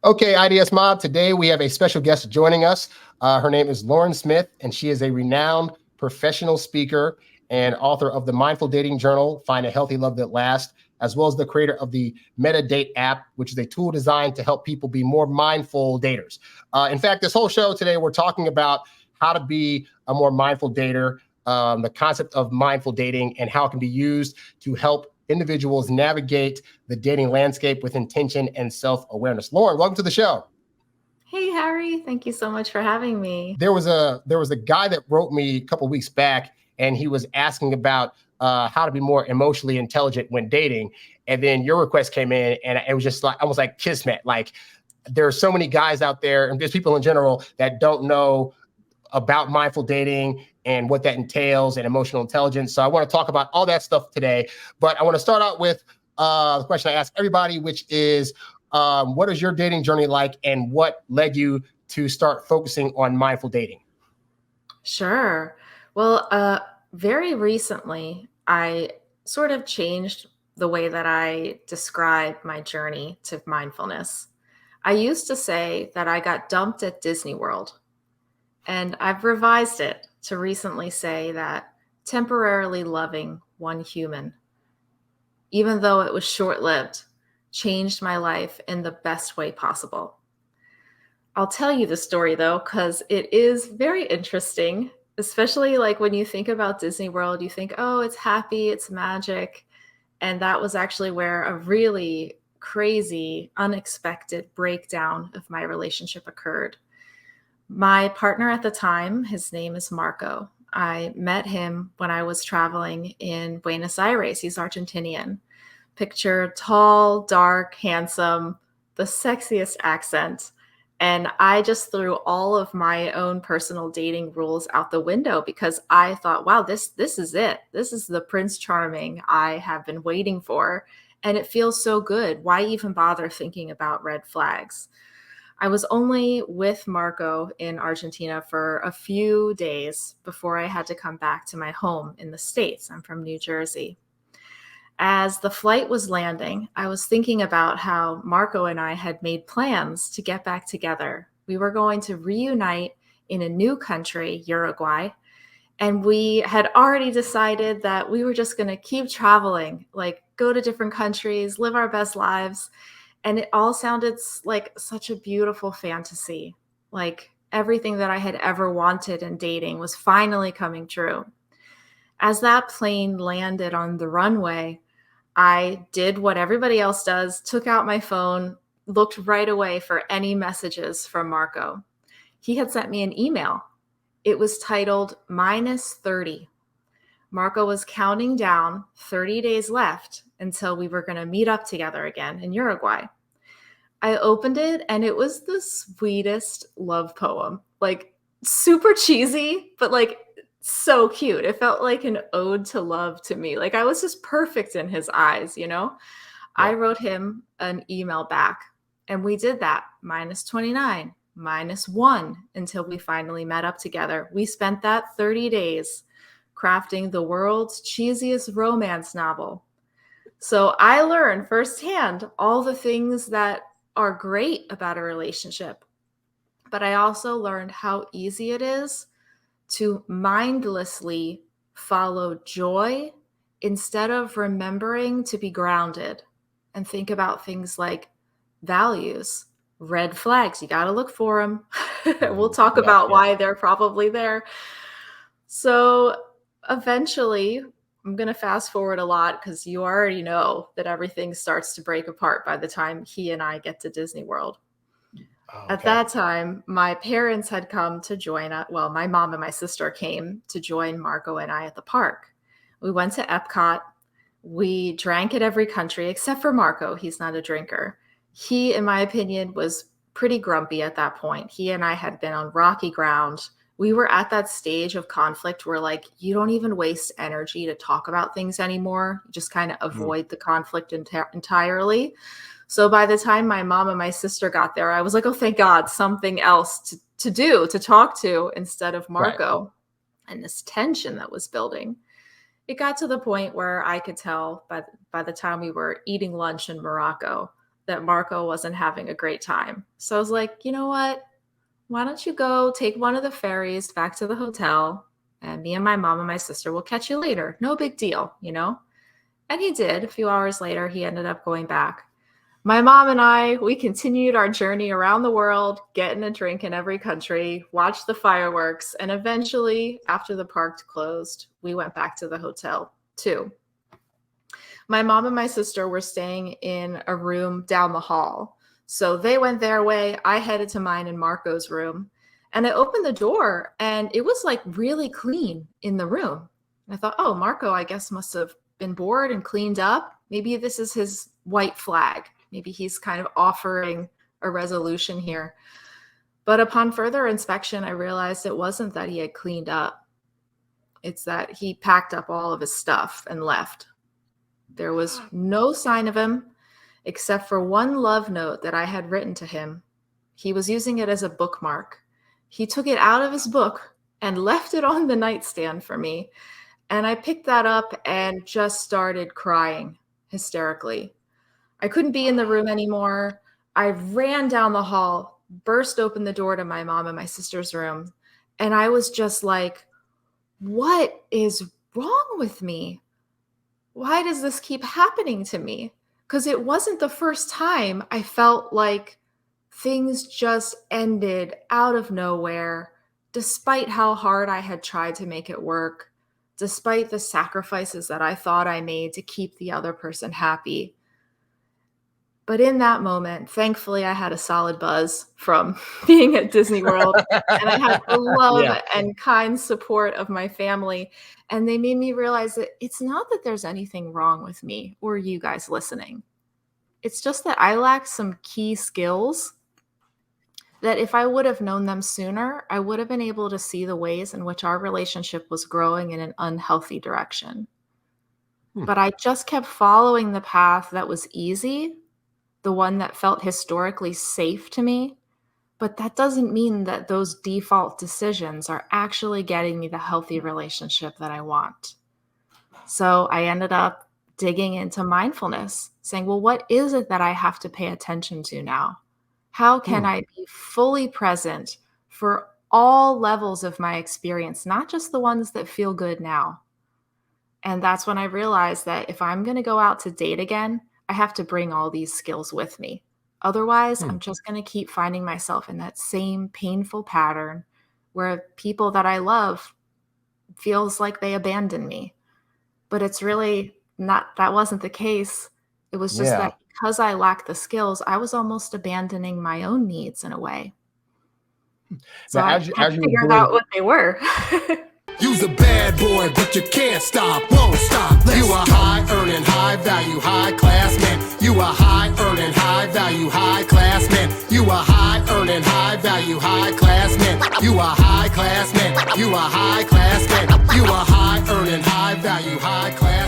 Okay, IDS Mob, today we have a special guest joining us. Her name is Lauren Smith, and she is a renowned professional speaker and author of the Mindful Dating Journal, Find a Healthy Love That Lasts, as well as the creator of the Date app, which is a tool designed to help people be more mindful daters. In fact, this whole show today, we're talking about how to be a more mindful dater, the concept of mindful dating, and how it can be used to help individuals navigate the dating landscape with intention and self-awareness. Lauren, welcome to the show. Hey, Harry. Thank you so much for having me. There was a guy that wrote me a couple weeks back, and he was asking about how to be more emotionally intelligent when dating. And then your request came in, and it was just like almost like kismet. Like there are so many guys out there, and there's people in general that don't know about mindful dating and what that entails and emotional intelligence. So I want to talk about all that stuff today. But I want to start out with the question I ask everybody, which is, what is your dating journey like, and what led you to start focusing on mindful dating? Sure. Well, very recently, I sort of changed the way that I describe my journey to mindfulness. I used to say that I got dumped at Disney World, and I've revised it to recently say that temporarily loving one human, even though it was short-lived, changed my life in the best way possible. I'll tell you the story though, because it is very interesting, especially like when you think about Disney World, you think, oh, it's happy, it's magic. And that was actually where a really crazy, unexpected breakdown of my relationship occurred. My partner at the time, his name is Marco. I met him when I was traveling in Buenos Aires. He's Argentinian. Picture tall, dark, handsome, the sexiest accent. And I just threw all of my own personal dating rules out the window because I thought, wow, this is it. This is the Prince Charming I have been waiting for. And it feels so good. Why even bother thinking about red flags? I was only with Marco in Argentina for a few days before I had to come back to my home in the States. I'm from New Jersey. As the flight was landing, I was thinking about how Marco and I had made plans to get back together. We were going to reunite in a new country, Uruguay, and we had already decided that we were just going to keep traveling, like go to different countries, live our best lives. And it all sounded like such a beautiful fantasy. Like everything that I had ever wanted in dating was finally coming true. As that plane landed on the runway, I did what everybody else does, took out my phone, looked right away for any messages from Marco. He had sent me an email. It was titled -30. Marco was counting down 30 days left until we were going to meet up together again in Uruguay. I opened it and it was the sweetest love poem, like super cheesy, but like so cute. It felt like an ode to love to me. Like I was just perfect in his eyes, you know? Yeah. I wrote him an email back and we did that -29, -1 until we finally met up together. We spent that 30 days crafting the world's cheesiest romance novel. So I learned firsthand all the things that are great about a relationship, but I also learned how easy it is to mindlessly follow joy instead of remembering to be grounded and think about things like values, red flags. You got to look for them. We'll talk about why they're probably there. So eventually, I'm going to fast forward a lot because you already know that everything starts to break apart by the time he and I get to Disney World. Okay. At that time, my parents had come to join us. Well, my mom and my sister came to join Marco and I at the park. We went to Epcot. We drank at every country except for Marco. He's not a drinker. He, in my opinion, was pretty grumpy at that point. He and I had been on rocky ground. We were at that stage of conflict where, like, you don't even waste energy to talk about things anymore. You just kind of avoid the conflict entirely. So by the time my mom and my sister got there, I was like, oh, thank God, something else to do, to talk to instead of Marco. Right. And this tension that was building. It got to the point where I could tell by the time we were eating lunch in Morocco that Marco wasn't having a great time. So I was like, you know what? Why don't you go take one of the ferries back to the hotel, and me and my mom and my sister will catch you later. No big deal, you know? And he did. A few hours later, he ended up going back. My mom and I, we continued our journey around the world, getting a drink in every country, watched the fireworks, and eventually, after the park closed, we went back to the hotel too. My mom and my sister were staying in a room down the hall. So they went their way. I headed to mine in Marco's room. And I opened the door and it was like really clean in the room. And I thought, oh, Marco, I guess must have been bored and cleaned up. Maybe this is his white flag. Maybe he's kind of offering a resolution here. But upon further inspection, I realized it wasn't that he had cleaned up. It's that he packed up all of his stuff and left. There was no sign of him except for one love note that I had written to him. He was using it as a bookmark. He took it out of his book and left it on the nightstand for me. And I picked that up and just started crying hysterically. I couldn't be in the room anymore. I ran down the hall, burst open the door to my mom and my sister's room. And I was just like, what is wrong with me? Why does this keep happening to me? Because it wasn't the first time I felt like things just ended out of nowhere, despite how hard I had tried to make it work, despite the sacrifices that I thought I made to keep the other person happy. But in that moment, thankfully, I had a solid buzz from being at Disney World, and I had the love and kind support of my family. And they made me realize that it's not that there's anything wrong with me or you guys listening. It's just that I lacked some key skills that if I would have known them sooner, I would have been able to see the ways in which our relationship was growing in an unhealthy direction. But I just kept following the path that was easy, the one that felt historically safe to me. But that doesn't mean that those default decisions are actually getting me the healthy relationship that I want. So I ended up digging into mindfulness, saying, well, what is it that I have to pay attention to now? How can I be fully present for all levels of my experience, not just the ones that feel good now? And that's when I realized that if I'm going to go out to date again, I have to bring all these skills with me. Otherwise, I'm just going to keep finding myself in that same painful pattern where people that I love feels like they abandon me. But it's really not, that wasn't the case. It was just that because I lacked the skills, I was almost abandoning my own needs in a way. So I figured out what they were. You's a bad boy, but you can't stop, won't stop. You a high earning, high value, high class man. You a high earning, high value, high class man. You a high earning, high value, high class man. You a high class man. You a high class man. You a high earning, high value, high class